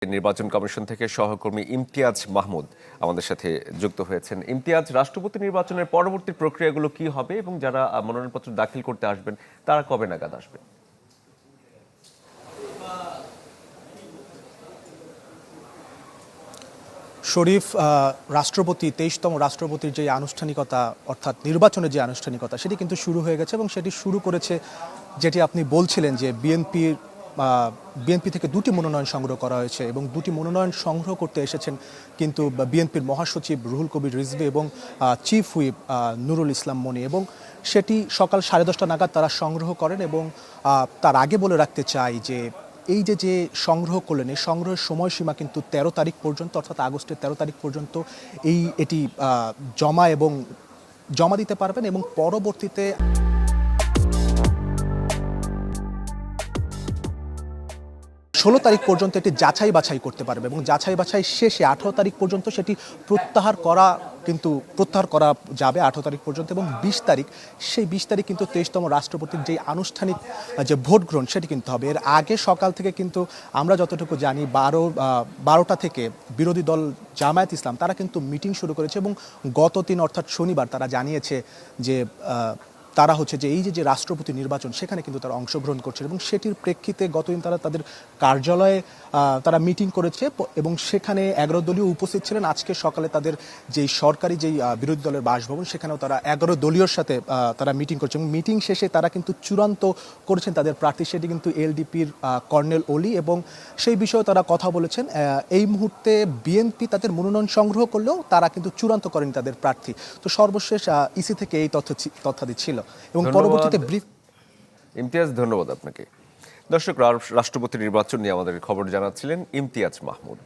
নির্বাচন কমিশন থেকে সহকর্মী ইমতিয়াজ মাহমুদ আমাদের সাথে যুক্ত হয়েছেন। ইমতিয়াজ, রাষ্ট্রপতি নির্বাচনের পরবর্তী প্রক্রিয়াগুলো কি হবে এবং যারা মনোনয়নপত্র দাখিল করতে আসবেন তারা কবে নাগাদ আসবেন? শরীফ, রাষ্ট্রপতি ২৩তম রাষ্ট্রপতির যে আনুষ্ঠানিকতা অর্থাৎ নির্বাচনের যে আনুষ্ঠানিকতা সেটি কিন্তু শুরু হয়ে গেছে এবং সেটি শুরু করেছে যেটি আপনি বলছিলেন যে বিএনপি থেকে দুটি মনোনয়ন সংগ্রহ করা হয়েছে এবং দুটি মনোনয়ন সংগ্রহ করতে এসেছেন কিন্তু বিএনপির মহাসচিব রুহুল কবির রিজভী এবং চিফ হুইপ নুরুল ইসলাম মনি, এবং সেটি সকাল 10:30 নাগাদ তারা সংগ্রহ করেন। এবং তার আগে বলে রাখতে চাই যে এই যে সংগ্রহ করলেন, এই সংগ্রহের সময়সীমা কিন্তু 13 তারিখ পর্যন্ত, অর্থাৎ আগস্টের 13 তারিখ পর্যন্ত এটি জমা দিতে পারবেন এবং পরবর্তীতে 16 তারিখ পর্যন্ত এটি যাচাই বাছাই করতে পারবে এবং যাচাই বাছাই শেষে 18 তারিখ পর্যন্ত সেটি প্রত্যাহার করা যাবে 18 তারিখ পর্যন্ত। এবং 20 তারিখ কিন্তু 23তম রাষ্ট্রপতির যে আনুষ্ঠানিক যে ভোট গ্রহণ সেটি কিন্তু হবে। এর আগে সকাল থেকে কিন্তু আমরা যতটুকু জানি 12টা থেকে বিরোধী দল জামায়াত ইসলাম তারা কিন্তু মিটিং শুরু করেছে এবং গত 3 অর্থাৎ শনিবার তারা জানিয়েছে যে তারা হচ্ছে যে এই যে রাষ্ট্রপতি নির্বাচন সেখানে কিন্তু তারা অংশগ্রহণ করছে এবং সেটির প্রেক্ষিতে গতদিন তারা তাদের কার্যালয়ে তারা মিটিং করেছে এবং সেখানে 11 দলীয় উপস্থিত ছিলেন। আজকে সকালে তাদের যেই সরকারি যেই বিরোধী দলের বাসভবন সেখানেও তারা 11 দলীয়র সাথে তারা মিটিং করছে এবং মিটিং শেষে তারা কিন্তু চূড়ান্ত করেছেন তাদের প্রার্থী, সেটি কিন্তু এলডিপির কর্নেল অলি, এবং সেই বিষয়ে তারা কথা বলেছেন। এই মুহূর্তে বিএনপি তাদের মনোনয়ন সংগ্রহ করলেও তারা কিন্তু চূড়ান্ত করেনি তাদের প্রার্থী। তো সর্বশেষ ইসি থেকে এই তথ্যাদি ছিল এবং পরবর্তীতে ইমতিয়াজ, ধন্যবাদ আপনাকে। দর্শক, রাষ্ট্রপতি নির্বাচন নিয়ে আমাদের খবর জানাচ্ছিলেন ইমতিয়াজ মাহমুদ।